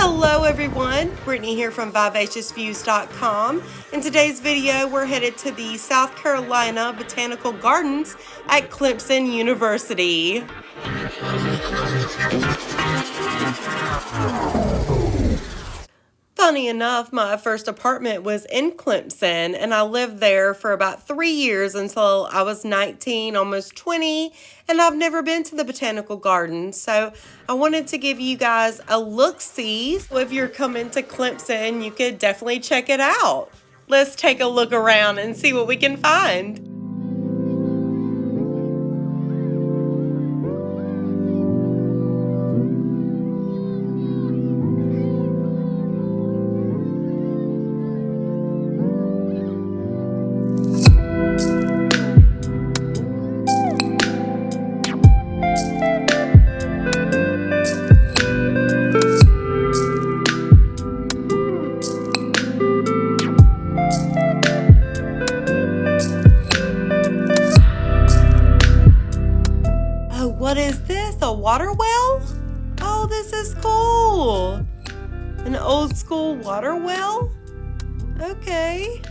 Hello everyone, Brittany here from VivaciousViews.com. In today's video, we're headed to the South Carolina Botanical Gardens at Clemson University. Funny enough, my first apartment was in Clemson, and I lived there for about 3 years until I was 19, almost 20, and I've never been to the Botanical Gardens, so I wanted to give you guys a look-see. So if you're coming to Clemson, you could definitely check it out. Let's take a look around and see what we can find. What is this? A water well? Oh, this is cool. An old school water well? Okay.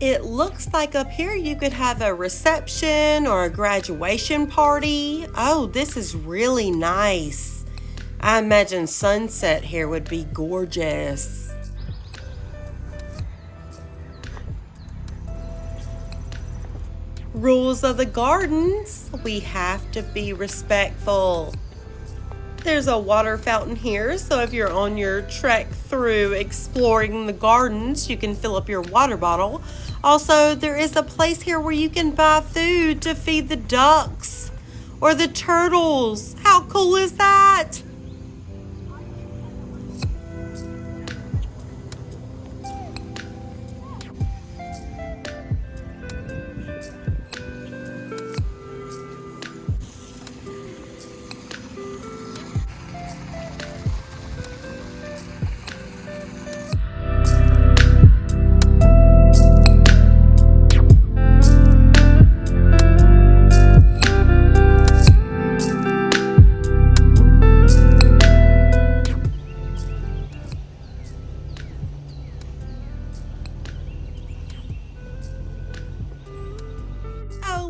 It looks like up here you could have a reception or a graduation party. Oh, this is really nice. I imagine sunset here would be gorgeous. Rules of the gardens. We have to be respectful. There's a water fountain here, so if you're on your trek through exploring the gardens, you can fill up your water bottle. Also, there is a place here where you can buy food to feed the ducks or the turtles. How cool is that?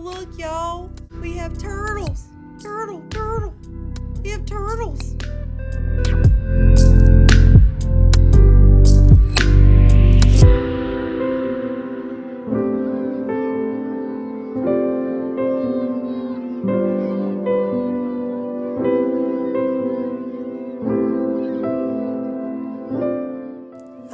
Look, y'all, we have turtles. Turtle. We have turtles.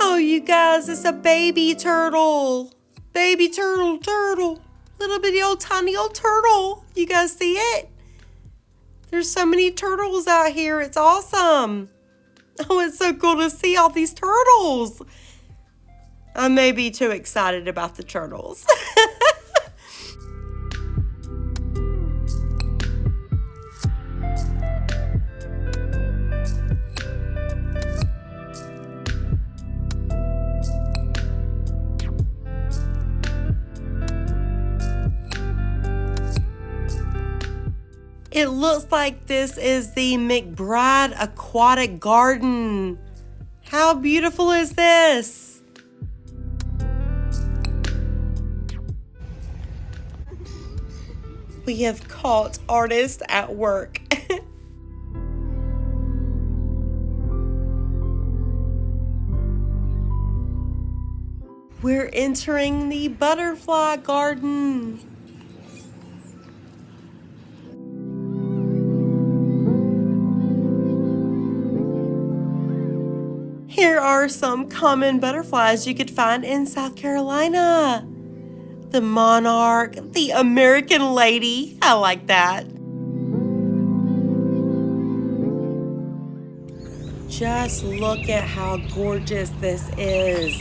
Oh, you guys, it's a baby turtle. Baby turtle. Little bitty old tiny old turtle. You guys see it? There's so many turtles out here. It's awesome. Oh, it's so cool to see all these turtles. I may be too excited about the turtles. It looks like this is the McBride Aquatic Garden. How beautiful is this? We have caught artists at work. We're entering the butterfly garden. Here are some common butterflies you could find in South Carolina. The monarch, the American lady. I like that. Just look at how gorgeous this is.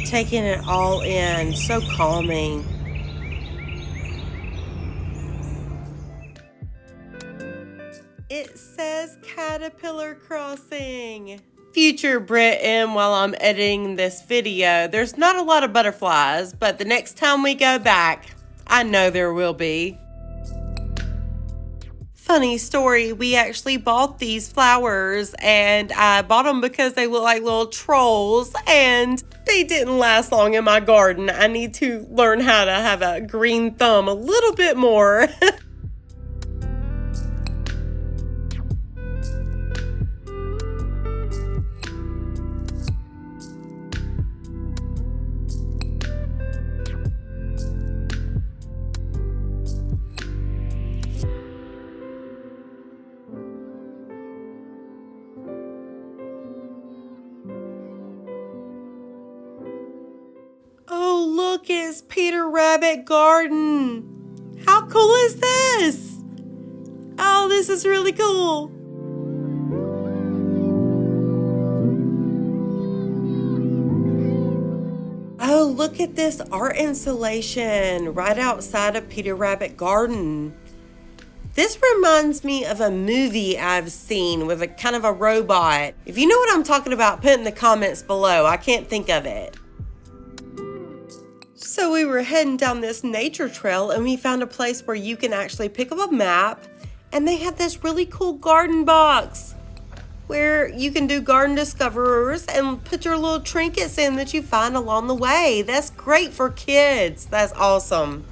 Taking it all in, so calming. It says Caterpillar Crossing. Future Britain, while I'm editing this video, there's not a lot of butterflies, but the next time we go back, I know there will be. Funny story, we actually bought these flowers and I bought them because they look like little trolls and they didn't last long in my garden. I need to learn how to have a green thumb a little bit more. Oh, look, it's Peter Rabbit Garden. How cool is this? Oh, this is really cool. Oh, look at this art installation right outside of Peter Rabbit Garden. This reminds me of a movie I've seen with a kind of a robot. If you know what I'm talking about, put in the comments below. I can't think of it. So we were heading down this nature trail and we found a place where you can actually pick up a map and they have this really cool garden box where you can do garden discoverers and put your little trinkets in that you find along the way. That's great for kids. That's awesome.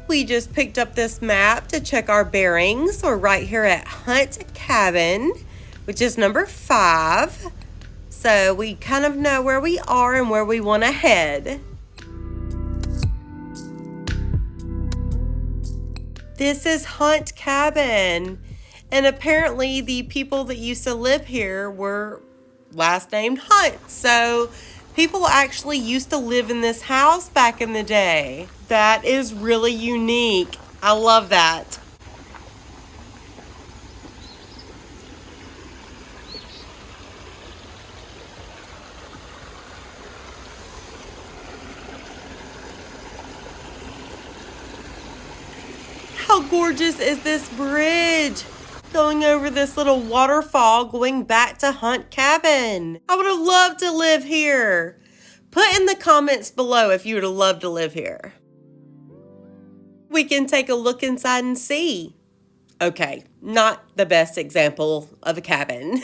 We just picked up this map to check our bearings. We're right here at Hunt Cabin, which is number 5. So we kind of know where we are and where we want to head. This is Hunt Cabin, and apparently the people that used to live here were last named Hunt, so people actually used to live in this house back in the day. That is really unique. I love that. How gorgeous is this bridge? Going over this little waterfall going back to Hunt Cabin. I would have loved to live here. Put in the comments below if you would have loved to live here. We can take a look inside and see. Okay, not the best example of a cabin.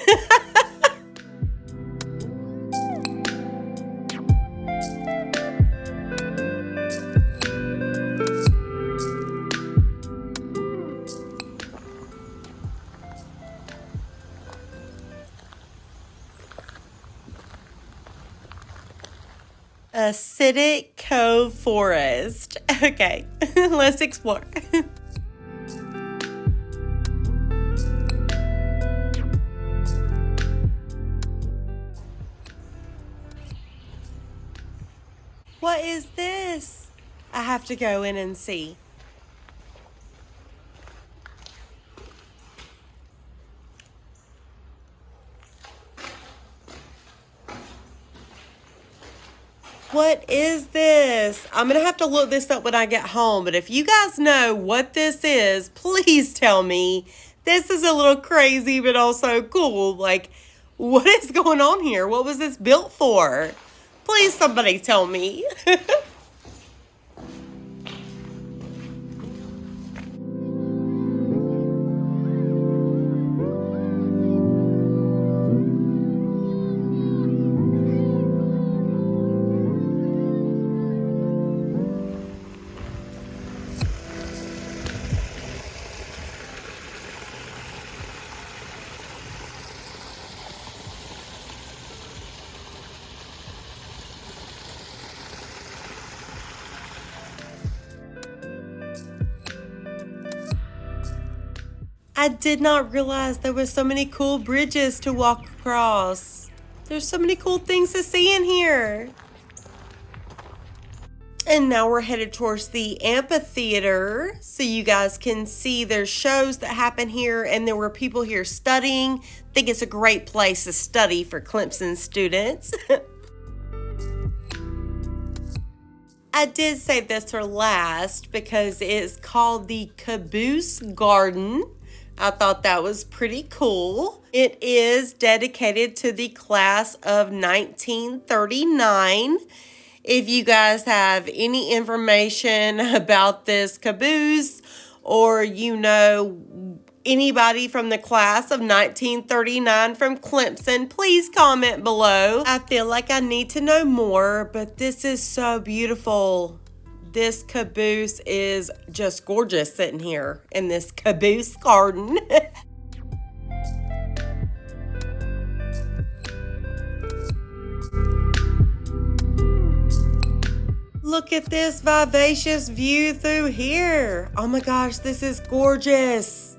Acidic Cove Forest. Okay, let's explore. What is this? I have to go in and see. What is this? I'm going to have to look this up when I get home, but if you guys know what this is, please tell me. This is a little crazy, but also cool. Like, what is going on here? What was this built for? Please, somebody tell me. I did not realize there were so many cool bridges to walk across. There's so many cool things to see in here. And now we're headed towards the amphitheater so you guys can see there's shows that happen here, and there were people here studying. I think it's a great place to study for Clemson students. I did save this for last because it's called the Caboose Garden. I thought that was pretty cool. It is dedicated to the class of 1939. If you guys have any information about this caboose, or you know anybody from the class of 1939 from Clemson, please comment below. I feel like I need to know more, but this is so beautiful. This caboose is just gorgeous sitting here in this caboose garden. Look at this vivacious view through here. Oh my gosh, this is gorgeous.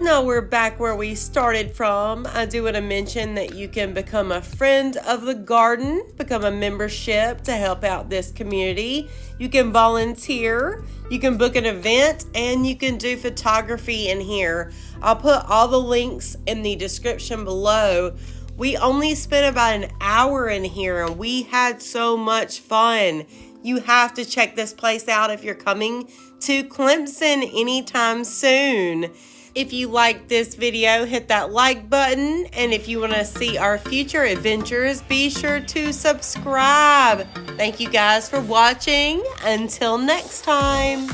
Now we're back where we started from. I do want to mention that you can become a friend of the garden, become a membership to help out this community. You can volunteer, you can book an event, and you can do photography in here. I'll put all the links in the description below. We only spent about an hour in here and we had so much fun. You have to check this place out if you're coming to Clemson anytime soon. If you like this video, hit that like button. And if you want to see our future adventures, be sure to subscribe. Thank you guys for watching. Until next time.